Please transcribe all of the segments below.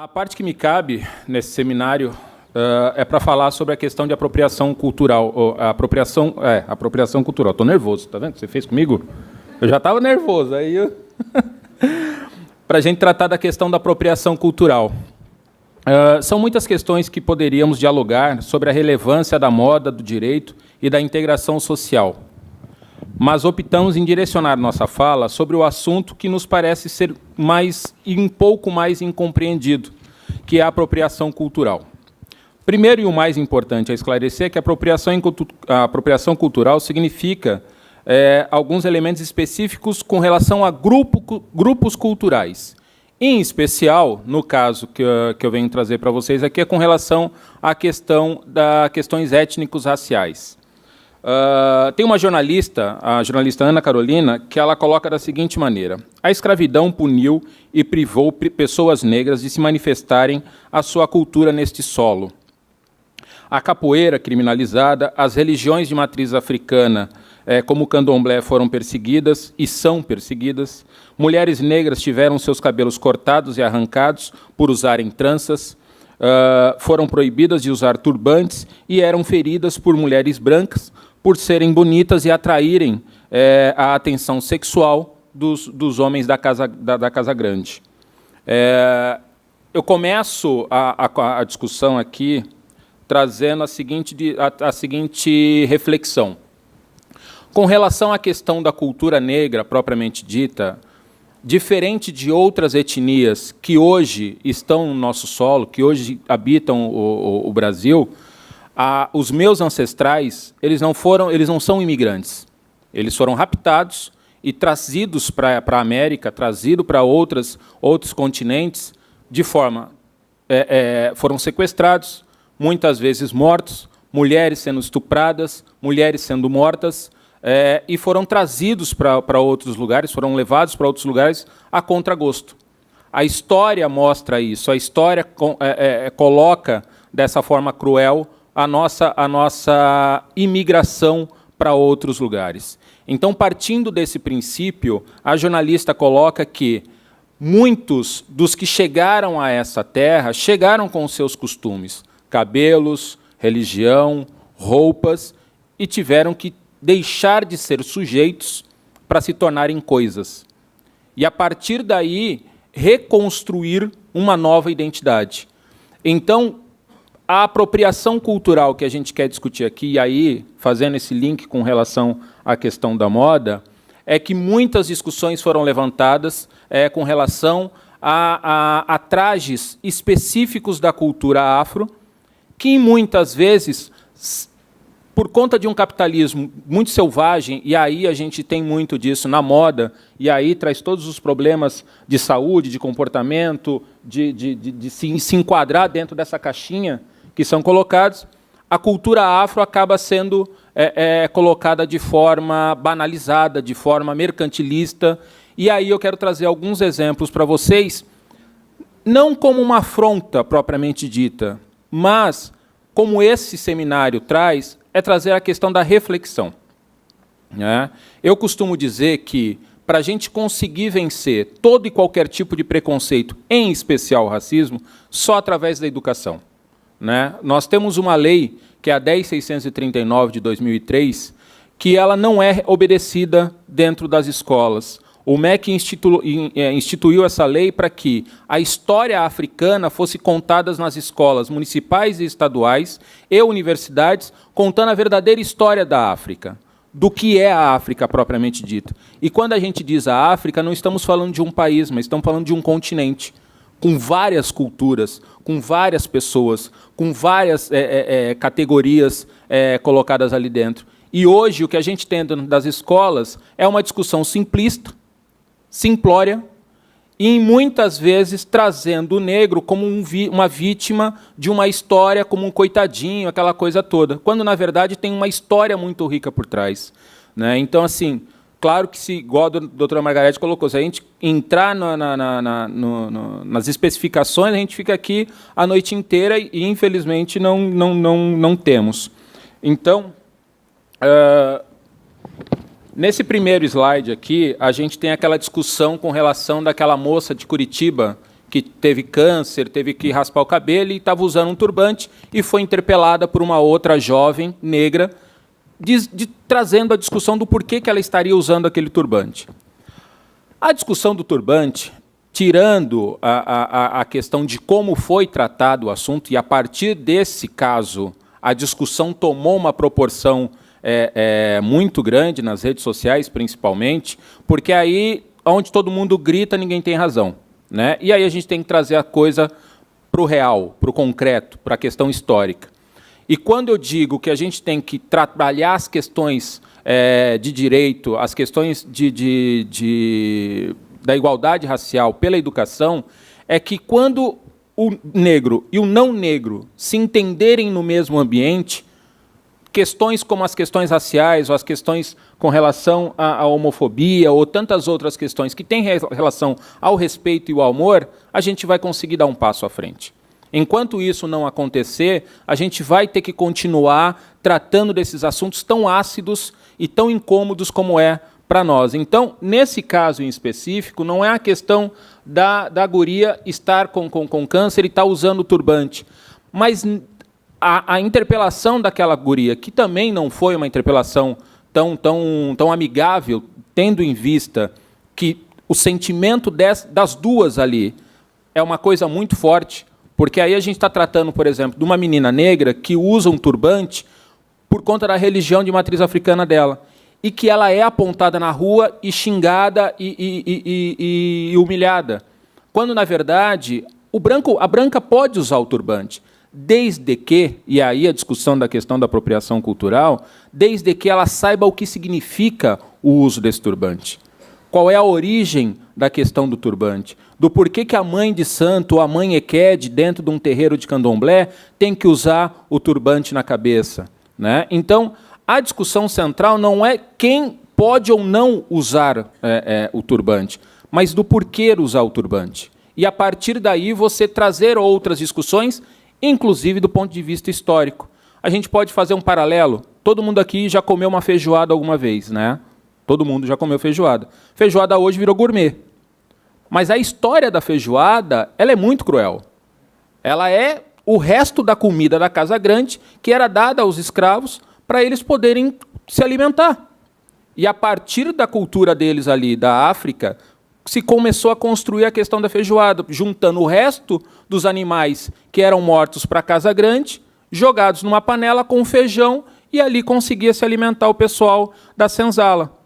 A parte que me cabe nesse seminário é para falar sobre a questão de apropriação cultural. Apropriação cultural. Estou nervoso, tá vendo? Você fez comigo? Eu já estava nervoso. Aí para a gente tratar da questão da apropriação cultural. São muitas questões que poderíamos dialogar sobre a relevância da moda, do direito e da integração social. Mas optamos em direcionar nossa fala sobre o assunto que nos parece ser um pouco mais incompreendido, que é a apropriação cultural. Primeiro e o mais importante a esclarecer é que a apropriação cultural significa alguns elementos específicos com relação a grupos culturais. Em especial, no caso que eu venho trazer para vocês aqui, é com relação à questões étnicos raciais. Tem uma jornalista, a jornalista Ana Carolina, que ela coloca da seguinte maneira: a escravidão puniu e privou pessoas negras de se manifestarem a sua cultura neste solo. A capoeira criminalizada, as religiões de matriz africana, como o candomblé, foram perseguidas e são perseguidas. Mulheres negras tiveram seus cabelos cortados e arrancados por usarem tranças, foram proibidas de usar turbantes e eram feridas por mulheres brancas por serem bonitas e atraírem a atenção sexual dos homens da Casa Grande. Eu começo a discussão aqui trazendo a seguinte reflexão. Com relação à questão da cultura negra, propriamente dita, diferente de outras etnias que hoje estão no nosso solo, que hoje habitam o Brasil, os meus ancestrais, eles não são imigrantes. Eles foram raptados e trazidos para a América, trazidos para outros continentes, de forma... foram sequestrados, muitas vezes mortos, mulheres sendo estupradas, mulheres sendo mortas, e foram trazidos para outros lugares, foram levados para outros lugares a contragosto. A história mostra isso, a história coloca dessa forma cruel a nossa imigração para outros lugares. Então, partindo desse princípio, a jornalista coloca que muitos dos que chegaram a essa terra chegaram com os seus costumes, cabelos, religião, roupas, e tiveram que deixar de ser sujeitos para se tornarem coisas. E, a partir daí, reconstruir uma nova identidade. Então, a apropriação cultural que a gente quer discutir aqui, e aí, fazendo esse link com relação à questão da moda, é que muitas discussões foram levantadas com relação a trajes específicos da cultura afro, que muitas vezes, por conta de um capitalismo muito selvagem, e aí a gente tem muito disso na moda, e aí traz todos os problemas de saúde, de comportamento, de se enquadrar dentro dessa caixinha que são colocados, a cultura afro acaba sendo colocada de forma banalizada, de forma mercantilista, e aí eu quero trazer alguns exemplos para vocês, não como uma afronta propriamente dita, mas, como esse seminário traz, trazer a questão da reflexão. Eu costumo dizer que, para a gente conseguir vencer todo e qualquer tipo de preconceito, em especial o racismo, só através da educação. Nós temos uma lei, que é a 10.639, de 2003, que ela não é obedecida dentro das escolas. O MEC instituiu essa lei para que a história africana fosse contada nas escolas municipais e estaduais e universidades, contando a verdadeira história da África, do que é a África propriamente dita. E quando a gente diz a África, não estamos falando de um país, mas estamos falando de um continente, com várias culturas, com várias pessoas, com várias categorias colocadas ali dentro. E hoje o que a gente tem dentro das escolas é uma discussão simplista, simplória, e muitas vezes trazendo o negro como uma vítima de uma história, como um coitadinho, aquela coisa toda, quando, na verdade, tem uma história muito rica por trás. Então, assim, claro que, igual a doutora Margarete colocou, se a gente entrar nas especificações, a gente fica aqui a noite inteira e, infelizmente, não temos. Então, nesse primeiro slide aqui, a gente tem aquela discussão com relação daquela moça de Curitiba que teve câncer, teve que raspar o cabelo e estava usando um turbante e foi interpelada por uma outra jovem negra, trazendo a discussão do porquê que ela estaria usando aquele turbante. A discussão do turbante, tirando a questão de como foi tratado o assunto, e a partir desse caso a discussão tomou uma proporção muito grande nas redes sociais, principalmente, porque aí, onde todo mundo grita, ninguém tem razão, né? E aí a gente tem que trazer a coisa para o real, para o concreto, para a questão histórica. E quando eu digo que a gente tem que trabalhar as questões de direito, as questões da igualdade racial pela educação, é que quando o negro e o não negro se entenderem no mesmo ambiente, questões como as questões raciais, ou as questões com relação à homofobia, ou tantas outras questões que têm relação ao respeito e ao amor, a gente vai conseguir dar um passo à frente. Enquanto isso não acontecer, a gente vai ter que continuar tratando desses assuntos tão ácidos e tão incômodos como é para nós. Então, nesse caso em específico, não é a questão da guria estar com câncer e estar usando o turbante, mas a interpelação daquela guria, que também não foi uma interpelação tão amigável, tendo em vista que o sentimento das duas ali é uma coisa muito forte, porque aí a gente está tratando, por exemplo, de uma menina negra que usa um turbante por conta da religião de matriz africana dela, e que ela é apontada na rua e xingada e humilhada, quando, na verdade, a branca pode usar o turbante, desde que, e aí a discussão da questão da apropriação cultural, desde que ela saiba o que significa o uso desse turbante. Qual é a origem da questão do turbante? Do porquê que a mãe de santo ou a mãe Ekede, dentro de um terreiro de candomblé, tem que usar o turbante na cabeça, né? Então, a discussão central não é quem pode ou não usar o turbante, mas do porquê usar o turbante. E, a partir daí, você trazer outras discussões, inclusive do ponto de vista histórico. A gente pode fazer um paralelo. Todo mundo aqui já comeu uma feijoada alguma vez, né? Todo mundo já comeu feijoada. Feijoada hoje virou gourmet. Mas a história da feijoada, ela é muito cruel. Ela é o resto da comida da Casa Grande que era dada aos escravos para eles poderem se alimentar. E a partir da cultura deles ali, da África, se começou a construir a questão da feijoada, juntando o resto dos animais que eram mortos para a Casa Grande, jogados numa panela com feijão, e ali conseguia se alimentar o pessoal da senzala.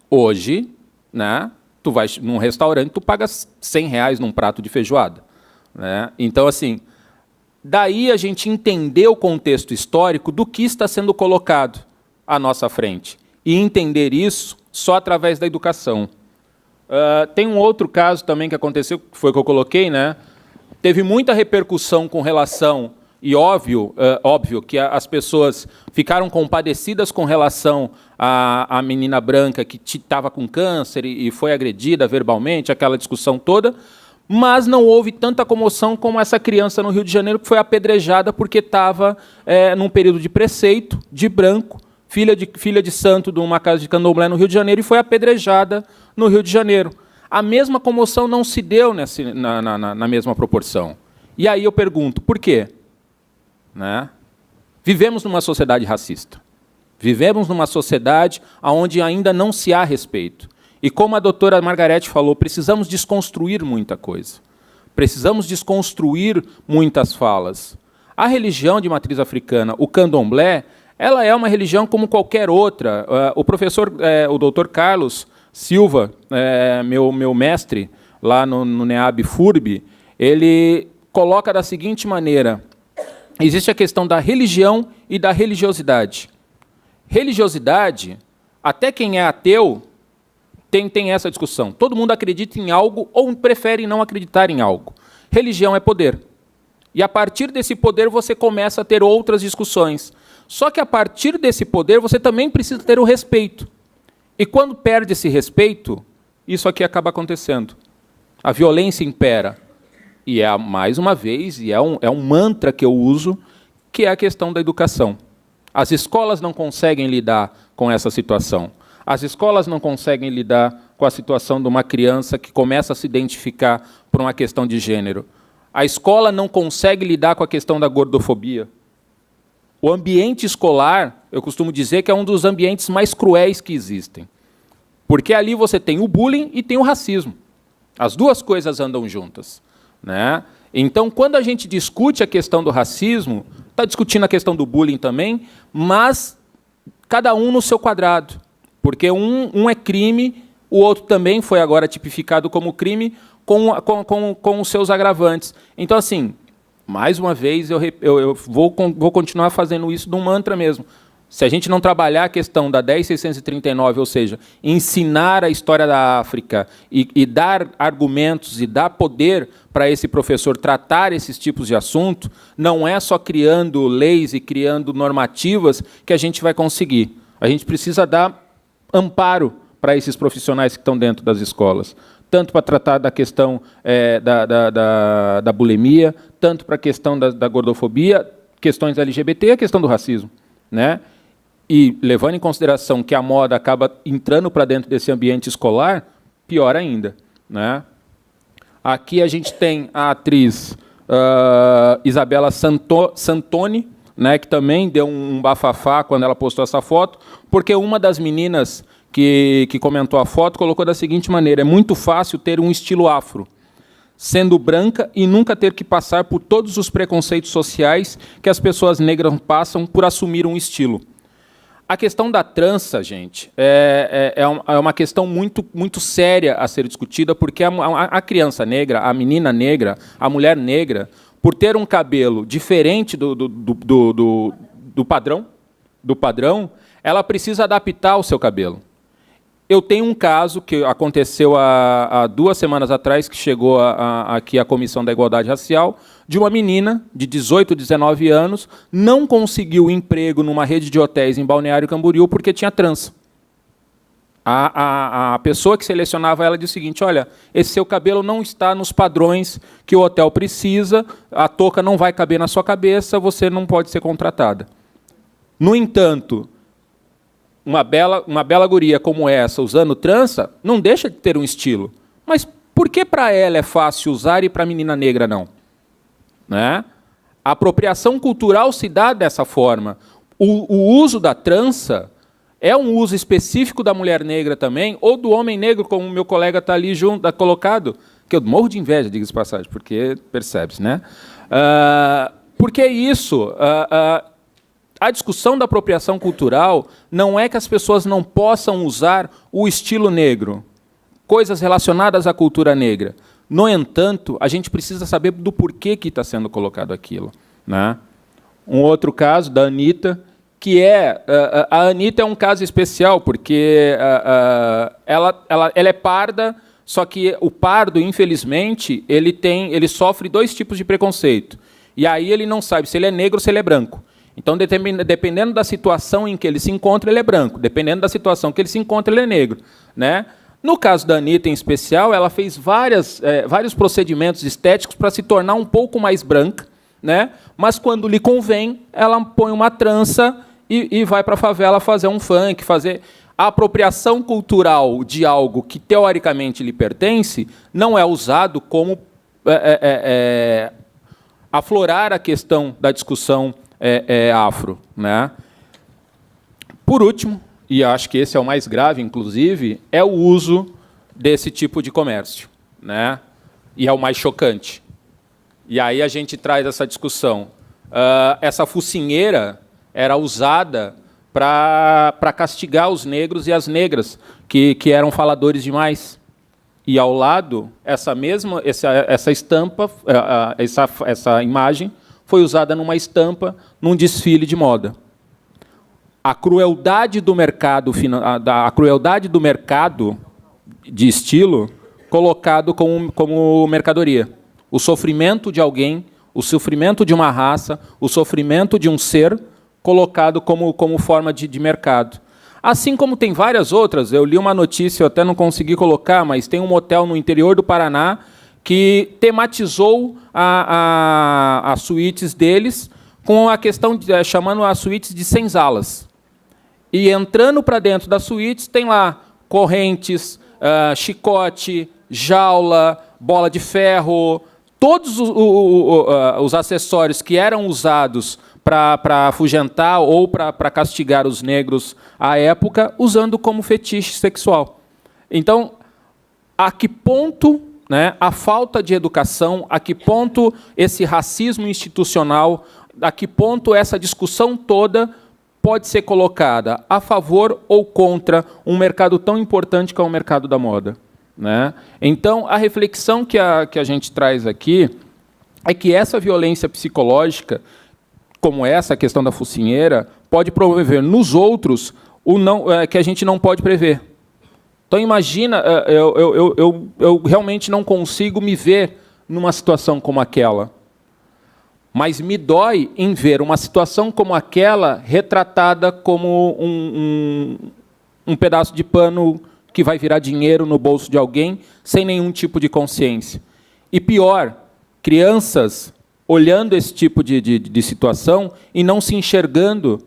Hoje, né, tu vai num restaurante, tu paga R$100 num prato de feijoada, né? Então, assim, daí a gente entender o contexto histórico do que está sendo colocado à nossa frente. E entender isso só através da educação. Tem um outro caso também que aconteceu, que foi o que eu coloquei, né? Teve muita repercussão com relação, e óbvio que as pessoas ficaram compadecidas com relação à menina branca que estava com câncer e foi agredida verbalmente, aquela discussão toda, mas não houve tanta comoção como essa criança no Rio de Janeiro que foi apedrejada porque estava num período de preceito, de branco, filha de santo de uma casa de candomblé no Rio de Janeiro, e foi apedrejada no Rio de Janeiro. A mesma comoção não se deu na mesma proporção. E aí eu pergunto, por quê? Né? Vivemos numa sociedade racista. Vivemos numa sociedade onde ainda não se há respeito. E como a doutora Margarete falou, precisamos desconstruir muita coisa. Precisamos desconstruir muitas falas. A religião de matriz africana, o candomblé, ela é uma religião como qualquer outra. O professor, o doutor Carlos Silva, meu mestre lá no NEAB FURB, ele coloca da seguinte maneira: existe a questão da religião e da religiosidade. Religiosidade, até quem é ateu tem essa discussão. Todo mundo acredita em algo ou prefere não acreditar em algo. Religião é poder. E a partir desse poder você começa a ter outras discussões. Só que a partir desse poder você também precisa ter o respeito. E quando perde esse respeito, isso aqui acaba acontecendo. A violência impera. E mais uma vez, é um mantra que eu uso, que é a questão da educação. As escolas não conseguem lidar com essa situação. As escolas não conseguem lidar com a situação de uma criança que começa a se identificar por uma questão de gênero. A escola não consegue lidar com a questão da gordofobia. O ambiente escolar, eu costumo dizer que é um dos ambientes mais cruéis que existem. Porque ali você tem o bullying e tem o racismo. As duas coisas andam juntas, né? Então, quando a gente discute a questão do racismo, está discutindo a questão do bullying também, mas cada um no seu quadrado. Porque um é crime, o outro também foi agora tipificado como crime com os seus agravantes. Então, assim, mais uma vez, eu vou continuar fazendo isso de um mantra mesmo. Se a gente não trabalhar a questão da 10.639, ou seja, ensinar a história da África e dar argumentos e dar poder para esse professor tratar esses tipos de assunto, não é só criando leis e criando normativas que a gente vai conseguir. A gente precisa dar amparo para esses profissionais que estão dentro das escolas, tanto para tratar da questão da bulimia, tanto para a questão da gordofobia, questões LGBT e a questão do racismo, né? E, levando em consideração que a moda acaba entrando para dentro desse ambiente escolar, pior ainda, né? Aqui a gente tem a atriz Isabela Santoni, né, que também deu um bafafá quando ela postou essa foto, porque uma das meninas que comentou a foto colocou da seguinte maneira: é muito fácil ter um estilo afro, sendo branca e nunca ter que passar por todos os preconceitos sociais que as pessoas negras passam por assumir um estilo. A questão da trança, gente, é uma questão muito séria a ser discutida, porque a criança negra, a menina negra, a mulher negra, por ter um cabelo diferente do padrão, ela precisa adaptar o seu cabelo. Eu tenho um caso que aconteceu há 2 semanas atrás, que chegou aqui à Comissão da Igualdade Racial, de uma menina de 18, 19 anos, não conseguiu emprego numa rede de hotéis em Balneário Camboriú porque tinha trança. A pessoa que selecionava ela disse o seguinte: olha, esse seu cabelo não está nos padrões que o hotel precisa, a touca não vai caber na sua cabeça, você não pode ser contratada. No entanto, uma bela guria como essa, usando trança, não deixa de ter um estilo. Mas por que para ela é fácil usar e para a menina negra não? Né? A apropriação cultural se dá dessa forma. O uso da trança é um uso específico da mulher negra também, ou do homem negro, como o meu colega está ali junto, colocado, que eu morro de inveja, diga-se de passagem, porque percebe-se, né? Porque isso... A discussão da apropriação cultural não é que as pessoas não possam usar o estilo negro, coisas relacionadas à cultura negra. No entanto, a gente precisa saber do porquê que está sendo colocado aquilo, né? Um outro caso da Anitta, que a Anitta é um caso especial, porque ela é parda, só que o pardo, infelizmente, ele sofre 2 tipos de preconceito. E aí ele não sabe se ele é negro ou se ele é branco. Então, dependendo da situação em que ele se encontra, ele é branco. Dependendo da situação que ele se encontra, ele é negro, né? No caso da Anitta, em especial, ela fez vários procedimentos estéticos para se tornar um pouco mais branca, né? Mas, quando lhe convém, ela põe uma trança e vai para a favela fazer um funk, fazer... A apropriação cultural de algo que, teoricamente, lhe pertence, não é usado como aflorar a questão da discussão afro, né? Por último, e acho que esse é o mais grave, inclusive, é o uso desse tipo de comércio, né? E é o mais chocante. E aí a gente traz essa discussão. Essa focinheira era usada para castigar os negros e as negras, que eram faladores demais. E, ao lado, essa estampa, essa imagem, foi usada numa estampa, num desfile de moda. A crueldade do mercado de estilo colocado como mercadoria. O sofrimento de alguém, o sofrimento de uma raça, o sofrimento de um ser colocado como forma de mercado. Assim como tem várias outras, eu li uma notícia, eu até não consegui colocar, mas tem um motel no interior do Paraná que tematizou as suítes deles com a questão chamando as suítes de senzalas. E entrando para dentro das suítes, tem lá correntes, chicote, jaula, bola de ferro, todos os acessórios que eram usados para afugentar ou para castigar os negros à época, usando como fetiche sexual. Então, a que ponto, né, a falta de educação, a que ponto esse racismo institucional, a que ponto essa discussão toda pode ser colocada a favor ou contra um mercado tão importante que é o mercado da moda, né? Então, a reflexão que a gente traz aqui é que essa violência psicológica, como essa, a questão da focinheira, pode promover nos outros o não, que a gente não pode prever. Então, imagina, eu realmente não consigo me ver numa situação como aquela. Mas me dói em ver uma situação como aquela retratada como um pedaço de pano que vai virar dinheiro no bolso de alguém sem nenhum tipo de consciência. E pior, crianças olhando esse tipo de situação e não se enxergando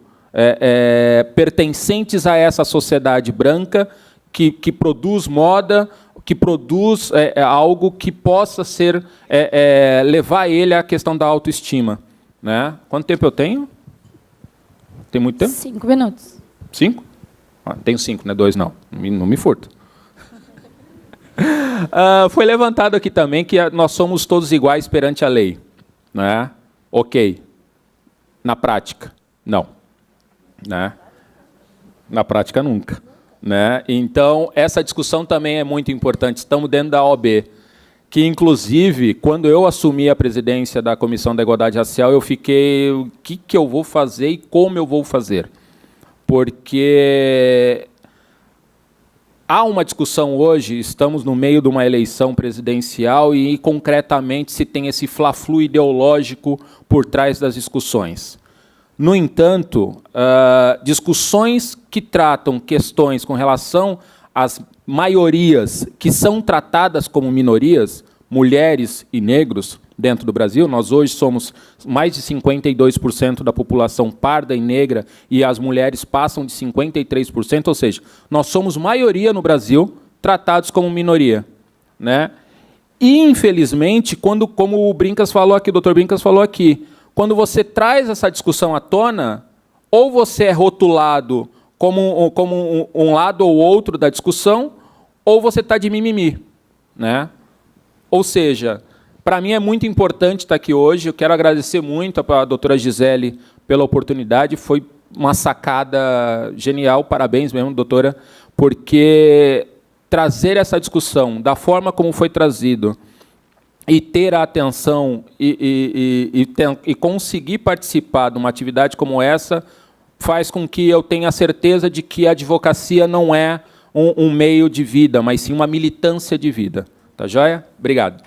pertencentes a essa sociedade branca que produz moda, que produz algo que possa ser levar ele à questão da autoestima, né? Quanto tempo eu tenho? Tem muito tempo? 5 minutos. 5? Tenho 5, né? 2 não. Não me furto. Foi levantado aqui também que nós somos todos iguais perante a lei, né? Ok. Na prática, não, né? Na prática, nunca. Né? Então, essa discussão também é muito importante. Estamos dentro da OAB, que, inclusive, quando eu assumi a presidência da Comissão da Igualdade Racial, eu fiquei, o que eu vou fazer e como eu vou fazer? Porque há uma discussão hoje, estamos no meio de uma eleição presidencial e, concretamente, se tem esse fla-flu ideológico por trás das discussões. No entanto, discussões que tratam questões com relação às maiorias que são tratadas como minorias, mulheres e negros, dentro do Brasil, nós hoje somos mais de 52% da população parda e negra e as mulheres passam de 53%, ou seja, nós somos maioria no Brasil tratados como minoria, né? E, infelizmente, como o Brincas falou aqui, o Dr. Brincas falou aqui, quando você traz essa discussão à tona, ou você é rotulado como um lado ou outro da discussão, ou você está de mimimi, né? Ou seja, para mim é muito importante estar aqui hoje. Eu quero agradecer muito à doutora Gisele pela oportunidade. Foi uma sacada genial. Parabéns mesmo, doutora, porque trazer essa discussão da forma como foi trazido e ter a atenção e conseguir participar de uma atividade como essa faz com que eu tenha a certeza de que a advocacia não é um meio de vida, mas sim uma militância de vida. Tá joia? Obrigado.